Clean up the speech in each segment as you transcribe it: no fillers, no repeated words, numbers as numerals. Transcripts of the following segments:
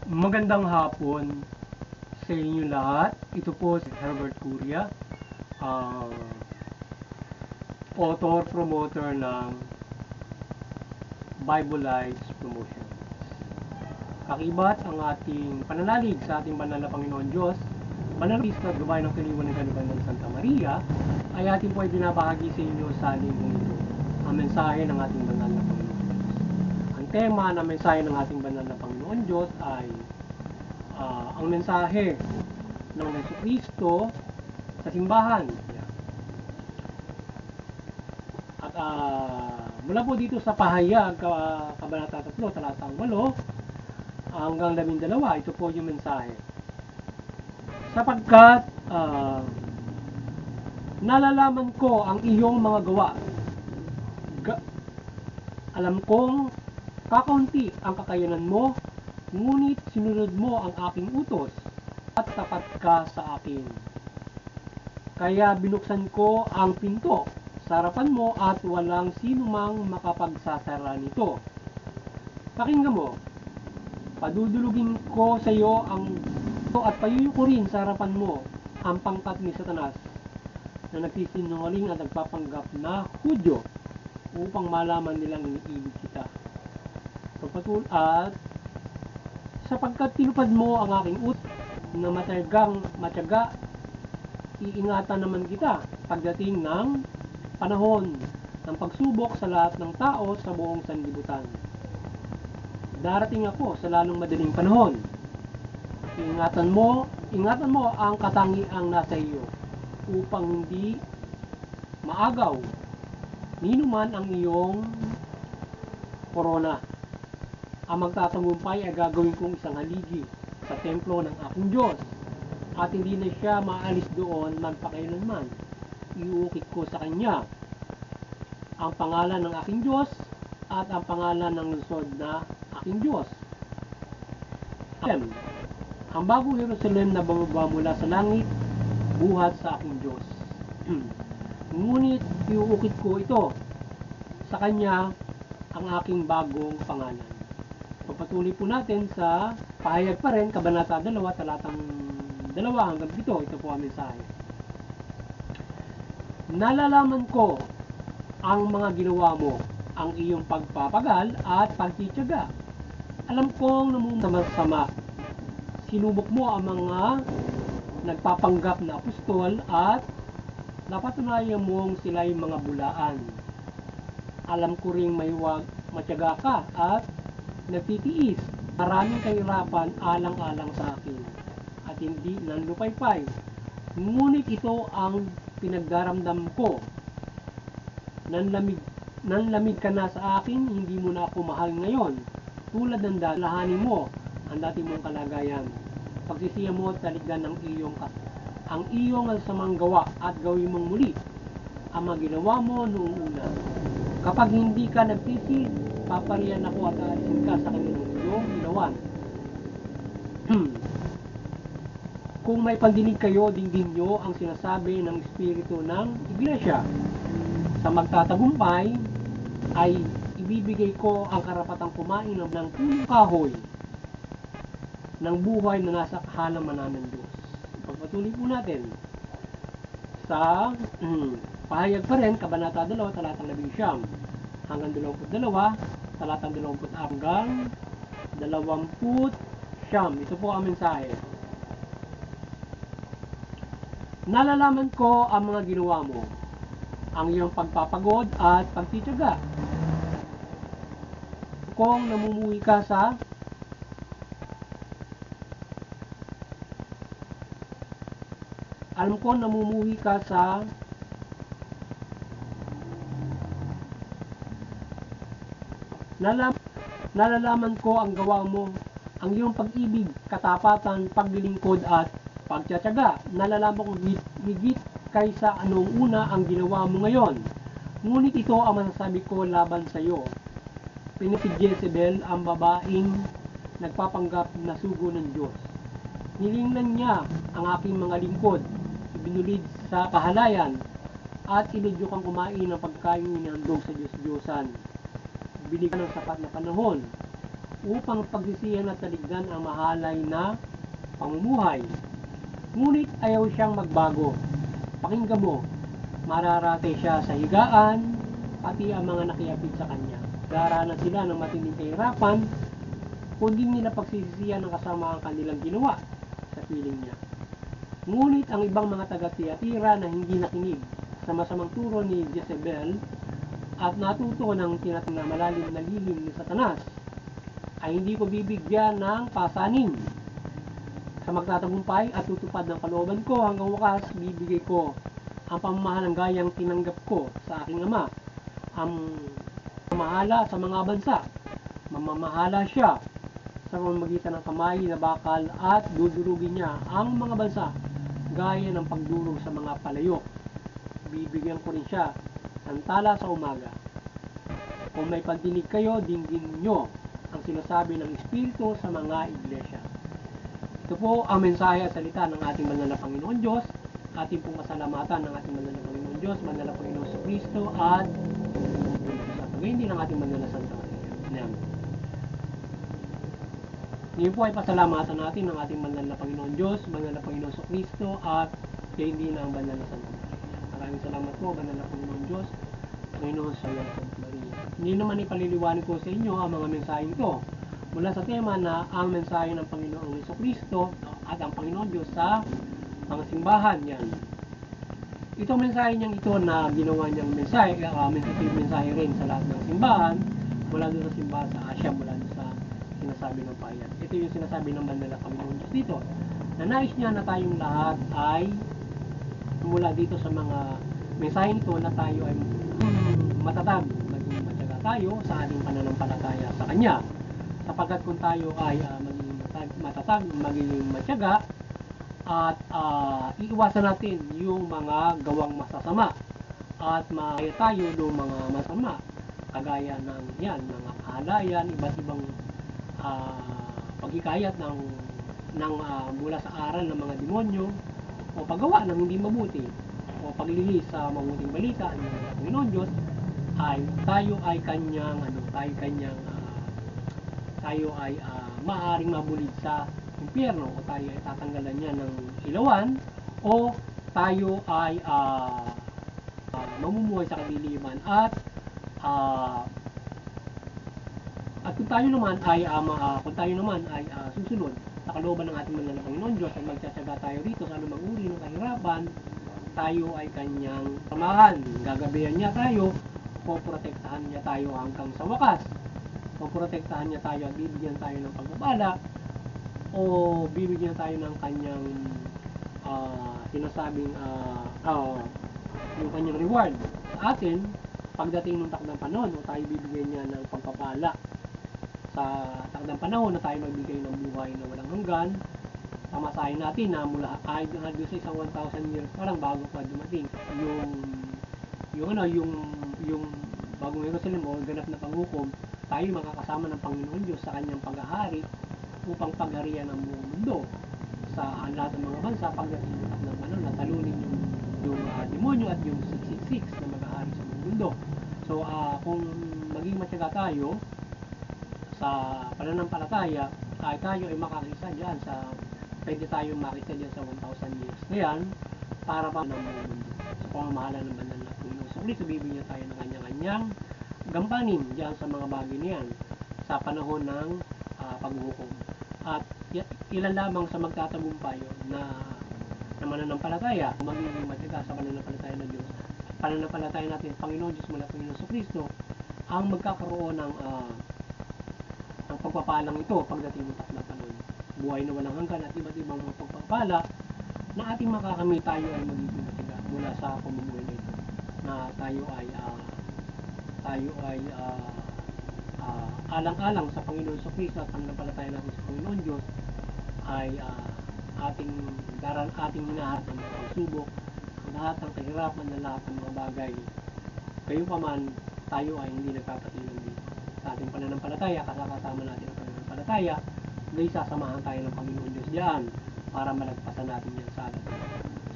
Magandang hapon sa inyo lahat. Ito po si Herbert Curia, ang author, promoter ng Bible Lives Promotions. Kakibat ang ating pananalig sa ating banal na Panginoon Diyos, banal na Kristo at gabay ng kaliwan ng kaniban ng Santa Maria, ay ating po ay binabahagi sa inyo sa linggong ito, ang mensahe ng ating banal na Panginoon Diyos. Ang tema ng mensahe ng ating banal na Panginoon Diyos ay ang mensahe ng Jesucristo sa simbahan. At mula po dito sa pahayag, Kabanata 3, talatang 8 hanggang 12, ito po yung mensahe. Sapagkat nalalaman ko ang iyong mga gawa. Alam kong kakaunti ang kakayanan mo, ngunit sinunod mo ang aking utos at tapat ka sa akin. Kaya binuksan ko ang pinto sa harapan mo at walang sinumang makapagsasara nito. Pakinggan mo, padudulugin ko sa iyo ang at payuyukurin sa harapan mo ang pangkat ni Satanas na nagsisinungaling at nagpapanggap na Hudyo upang malaman nilang iniibig kita. At sapagkat tinupad mo ang aking utos na matyaga, iingatan naman kita pagdating ng panahon ng pagsubok sa lahat ng tao sa buong sanlibutan. Darating ako sa lalong madaling panahon. Ingatan mo ang katangiang nasa iyo upang hindi maagaw ninuman ang iyong korona. Ang magtatagumpay ay gagawin kong isang haligi sa templo ng aking Diyos at hindi na siya maalis doon magpakailanman. Iuukit ko sa kanya ang pangalan ng aking Diyos at ang pangalan ng lungsod na aking Diyos. Ang bagong Jerusalem na bababa mula sa langit, buhat sa aking Diyos. Ngunit iuukit ko ito sa kanya ang aking bagong pangalan. Pagpatuloy po natin sa pahayag pa rin, Kabanata 2, talatang 2 hanggang 7. Ito po ang mensahe. Nalalaman ko ang mga ginawa mo, ang iyong pagpapagal at pagtitiyaga. Alam kong namumama. Sinubok mo ang mga nagpapanggap na apostol at napatunayan mong sila'y mga bulaan. Alam ko ring matyaga ka at nagtitiis, maraming kahirapan alang-alang sa akin at hindi nanlupaypay. Ngunit ito ang pinagdaramdam ko. Nanlamig ka na sa akin, hindi mo na ako mahal ngayon. Tulad ng dalahanin mo ang dati mong kalagayan. Pagsisiya mo at taligan ang iyong samang gawa at gawin mong muli ang mga ginawa mo noong una. Kapag hindi ka nagsisi, papariyan ako at aalisin ka sa kanilang iyong ginawan. Kung may pandinig kayo, dinggin nyo ang sinasabi ng Espiritu ng Iglesia. Sa magtatagumpay, ay ibibigay ko ang karapatang kumain ng punong kahoy ng buhay na nasa kahalaman ng Diyos. Pagpatuloy po natin sa pahayag pa rin, Kabanata 2, talatang 11 hanggang 22, talatang 20 hanggang 20. Ito po ang mensahe. Nalalaman ko ang mga ginawa mo, ang iyong pagpapagod at pagtitiyaga. Kung namumuhay ka sa nalalaman ko ang gawa mo, ang iyong pag-ibig, katapatan, paglilingkod at pagtitiyaga. Nalalaman ko higit kaysa anong una ang ginawa mo ngayon. Ngunit ito ang masasabi ko laban sa iyo. Si Jezebel, ang babaeng nagpapanggap na sugo ng Diyos. Nilingnan niya ang aking mga lingkod, ibinulid sa kahalayan, at inudyok ang kumain ng pagkain inandog sa Diyos-Diyosan. Binigyan ng sapat na panahon upang pagsisihan at taligdan ang mahalay na pamumuhay. Ngunit ayaw siyang magbago. Pakinggan mo, mararate siya sa higaan, pati ang mga nakiapid sa kanya. Daranas sila ng matinding kahirapan, kundi nila pagsisisihan ang kasama ang kanilang ginawa sa piling niya. Ngunit ang ibang mga taga-Tiyatira na hindi nakinig sa masamang turo ni Jezebel at natuto ng tinatawag na malalim na lilim ni Satanas, ay hindi ko bibigyan ng pasanin sa magtatagumpay at tutupad ng kalooban ko. Hanggang wakas bibigay ko ang pamamahalang gayang tinanggap ko sa aking ama. Ang mamahala sa mga bansa, mamamahala siya sa pamamagitan ng kamay na bakal at dudurugin niya ang mga bansa gaya ng pagdurog sa mga palayok. Bibigyan ko rin siya ng tala sa umaga. Kung may pagdinig kayo, dinggin nyo ang sinasabi ng Espiritu sa mga iglesia. Ito po ang mensahe at salita ng ating banal na Panginoon Diyos. Ating pong masalamatan ng ating banal na Panginoon Diyos, banal na Panginoon sa Kristo, at sa pag-ibig ng ating banal na Santa Maria. Amen. Ngayon po ay pasalamatan natin ng ating banal na Panginoon Diyos, banal na Panginoon sa Kristo, at kaya hindi na ang banal na Santa Maria. Maraming salamat po, banal na Panginoon Diyos, Panginoon sa Santa Maria. Hindi naman ipaliliwanag ko sa inyo ang mga mensahe ito mula sa tema na ang mensahe ng Panginoong Jesucristo at ang Panginoon Diyos sa mga simbahan. Yan. Itong mensahe niyang ito na ginawa niyang mensahe, mensahe rin sa lahat ng simbahan, mula doon sa simbahan sa Asia, mula doon sa sinasabi ng payan. Ito yung sinasabi ng banal na Panginoon Diyos dito, na nais niya na tayong lahat ay mula dito sa mga mensahe ito na tayo ay matatag, maging matyaga tayo sa ating pananampalataya sa Kanya. Sapagkat kung tayo ay maging matatag, maging matyaga, at iiwasan natin yung mga gawang masasama at makaya tayo ng mga masama kagaya ng yan, mga kahalayan, iba't ibang paghikayat ng mula sa aral ng mga demonyo o paggawa ng hindi mabuti o paglihis sa mabuting balita ng Panginoon Diyos, ay tayo ay kanyang tayo ay maaaring mabulid sa impyerno, o tayo ay tatanggalan niya ng ilawan, o tayo ay mamumuhay sa kadiliman, at kung tayo naman ay susunod sa kalooban ng ating banal na Panginoon Diyos at magtsatsaga tayo rito sa anumang uri ng kahirapan, tayo ay kanyang samahan, gagabayan niya tayo, poprotektahan niya tayo hanggang sa wakas, poprotektahan niya tayo at bibigyan tayo ng pagpapala, o bibigyan tayo ng kanyang sinasabing yung kanyang reward sa atin pagdating ng takdang panahon, o tayo bibigyan niya ng pagpapala sa takdang panahon na tayo magbigay ng buhay na walang hanggan. Pamasahin natin na mula kahit doon sa isang 1,000 years parang bago pa dumating yung bagong Jerusalem o ganap na panghukom, tayo makakasama ng Panginoon Diyos sa kanyang paghahari upang pagharian ang buong mundo sa lahat ng mga bansa pagdating ng takdang panahon na talunin yung demonyo at yung 666 na maghahari sa buong mundo. So kung maging matyaga tayo sa pananampalataya, tayo ay makakisa dyan pwede tayong makita dyan sa 1,000 years na yan para pa ng buong mundo. Sa pamamahala ng banal na Panginoon sa Kristo, bibigyan tayo ng kanyang gampanin dyan sa mga bagay na yan sa panahon ng paghuhukom. At ilan lamang sa magtatagumpay na mananampalataya, magiging matyaga sa pananampalataya ng Diyos. Pananampalataya natin, Panginoon Diyos mula Panginoon sa Kristo, ang magkakaroon ng pagpapalang ito pagdating ng takdang panahon. Buhay na walang hanggan at iba't ibang mga pagpapala na ating makakamit, tayo ay magiging matyaga mula sa pamumuhay na ito, na tayo ay alang-alang sa Panginoon sa Kristo at pananampalataya natin sa Panginoon Diyos ay ating hinaharap ng mga pagsubok, lahat ng kahirapan na lahat ng mga bagay. Gayunpaman, tayo ay hindi nagpapatinong din sa ating pananampalataya, kasama natin ang pananampalataya, may sasamahan tayo ng Panginoon Diyos diyan para malagpasan natin yan sa atin.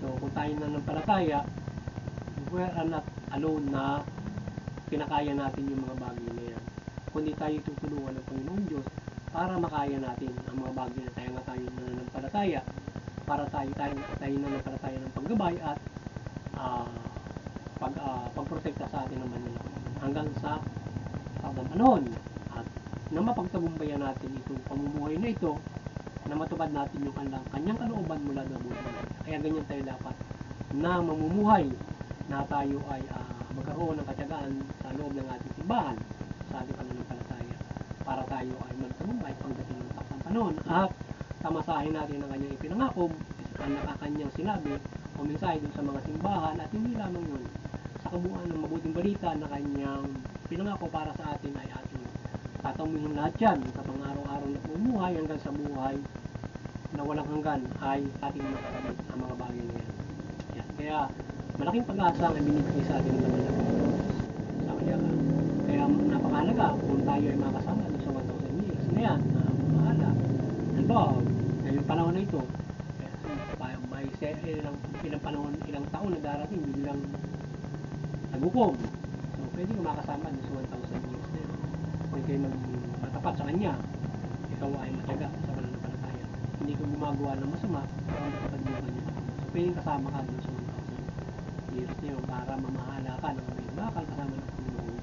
So kung tayo nananampalataya, we are not alone na kinakaya natin yung mga bagay na yan, kundi tayo tutulungan ng Panginoon Diyos para makaya natin ang mga bagay na tayo nananampalataya, para tayo nananampalataya ng paggabay at pagprotekta sa atin ng banal na Panginoon hanggang sa takdang panahon, at na mapagtagumpayan natin itong pamumuhay na ito, na matupad natin yung kanyang kalooban mula sa buhay. Kaya ganyan tayo dapat na mamumuhay, na tayo ay magkaroon ng katyagaan sa loob ng ating simbahan, sa ating pananampalataya, para tayo ay magtagumpay pagdating ng takdang panahon at tamasahin natin ang kanyang ipinangako, ang nakakanyang sinabi o mensahe dun sa mga simbahan, at hindi lamang yun, sa kabuuan ng mabuting balita na kanyang pinangako para sa atin ay ating tatamuhin lahat yan sa pang-araw-araw na pumuhay hanggang sa buhay na walang hanggan ay ating makakamit ang mga bagay na yan. Kaya malaking pag-asa ang binibigay sa atin ng banal na Panginoon sa kanyang. Kaya napakahalaga kung tayo ay makasama doon sa 1,000 years na yan, na mahala. Halimbawa, ngayong panahon na ito, ilang panahon, ilang taon na darating, biglang nagukom. So, pwede ka makasama doon sa 1,000 years na yan. Kung kayo matapat sa kanya, ikaw ay mataga sa pananampalataya. Hindi ka gumagawa ng masama, pero matapat mo kanya. So, pwede kasama ka doon sa 1,000 years na yun para mamahala ka ng may bakal kasama ng Panginoon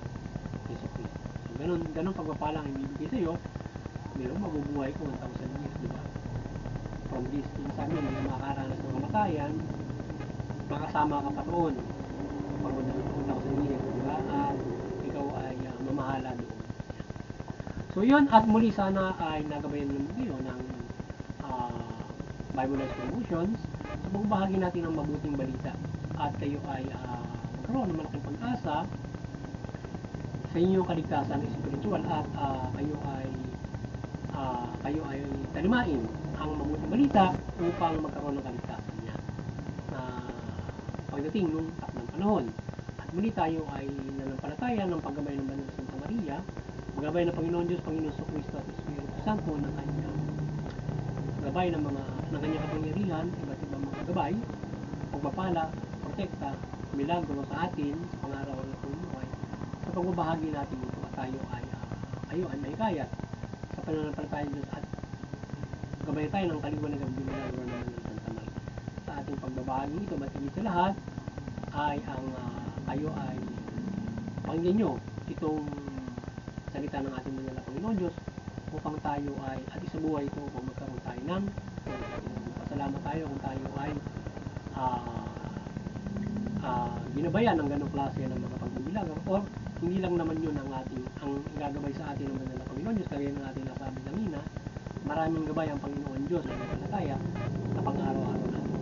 Yesu Cristo. So, ganun pagpapalang ibibigay sa iyo, meron mabubuhay ko 1,000 years, di ba? From this, sabi, hindi ka makakaranas ng kamatayan, makasama ka pa roon pag 1,000 years, di ba? At ikaw ay mamahala doon. So yun, at muli sana ay nagabayan naman kayo ng Bible Life Promotions sa pagbahagi natin ng mabuting balita, at kayo ay magkaroon ng malaking pag-asa sa inyong kaligtasan spiritual, at kayo ay talimain ang mabuting balita upang magkaroon ng kaligtasan niya pagdating nung takdang panahon. At muli tayo ay nanampalataya ng paggabay ng Banal na Santa Maria, paggabay ng Panginoon Diyos, Panginoon Jesucristo at Espiritu Santo, ng kanyang gabay ng kanyang kapangyarihan, iba't ibang mga gabay, pagpapala, protekta, milagro sa atin sa pang-araw-araw na pamumuhay, sa pagbabahagi natin ito, at tayo ay may kaya sa pananampalataya Diyos, at gabay tayo ng kaliwanagan ng milagro naman ng Santa Maria. Sa ating pagbabahagi ito, batigit sa lahat ay kayo ay pakinggan nyo itong salita ng ating banal na Panginoon Diyos, upang tayo ay at isabuhay ito upang magkaroon tayo ng pasalamat tayo kung tayo ay ginabayan ng ganong klase ng mga pagmamilagro, or hindi lang naman yun ang igagabay sa atin ng banal na Panginoon Diyos. Kaya ng ating nasabi kanina, maraming gabay ang Panginoon Diyos na nagpalataya sa pang-araw-araw natin.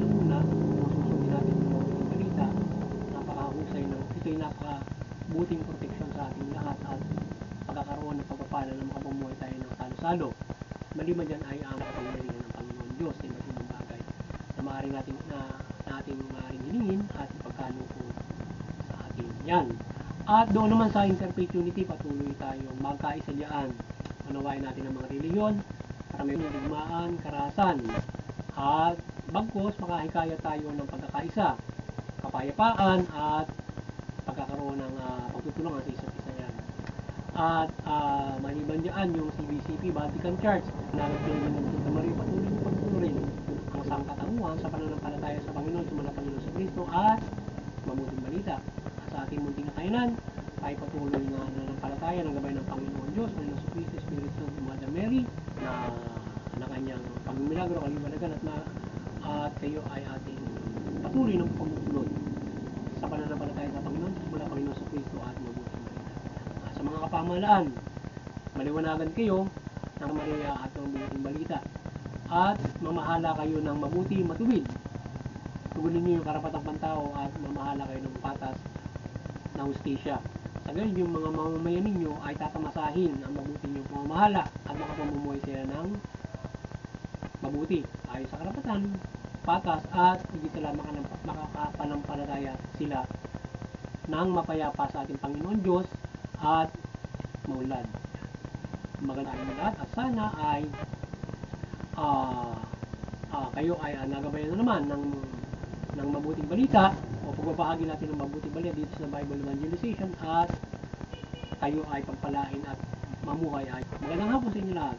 Una, kung susundin natin yung mabuting balita, napakahusay ito'y napakabuting proteksyon sa ating lahat, at pagkakaroon ng pagpapala ng makapamuhay tayo ng salo-salo. Maliban dyan ay ang kapangyarihan ng Panginoon Diyos, iba't ibang bagay na maaaring natin maaaring hilingin at ipagkaloob sa atin yan. At doon naman sa Interfaith Unity, patuloy tayong magkaisa diyan. Unawain natin ang mga reliyon para may digmaan, karahasan, at bagkos makahikayat tayo ng pagkakaisa, kapayapaan, at pagkakaroon ng pagtutulungan sa isa't isa yan. At maliban dyan yung CBCP, Vatican Church, na nagpilihan ng Santa Maria, patuloy ang sangkatauhan sa pananampalataya sa Panginoon, sa Panginoon sa Kristo, at mabuting balita. Sa ating munting kakayanan, ay patuloy na nananampalataya ng gabay ng Panginoon Diyos, Panginoon sa Kristo, Espiritu Santo, Mother Mary, na kanyang pagmimilagro, kaliwanagan, at kayo ay ating patuloy ng pagbubuklod sa pananampalataya sa Panginoon, mula Panginoon sa Kristo, at mabuting balita. Sa mga kapamahalaan, maliwanagan kayo ng Maria at ng mabuting balita, at mamahala kayo ng mabuti, matuwid. Tugunin niyo yung karapatang pantao, at mamahala kayo ng patas na hustisya. Sa gayon, yung mga mamamayan ninyo ay tatamasahin ang mabuti niyo pamamahala, at makapamumuhay sila ng mabuti ayon sa karapatan, patas, at higit sa lamang makakapanampalataya sila ng mapayapa sa ating Panginoon Diyos at maulad. Maganda tayong lahat, at sana ay kayo ay nagabayan na naman ng mabuting balita, o pagbabahagi natin ng mabuting balita dito sa Bible Evangelization, at kayo ay pagpalain at mamuhay ay magandang hapon sa inyo lahat.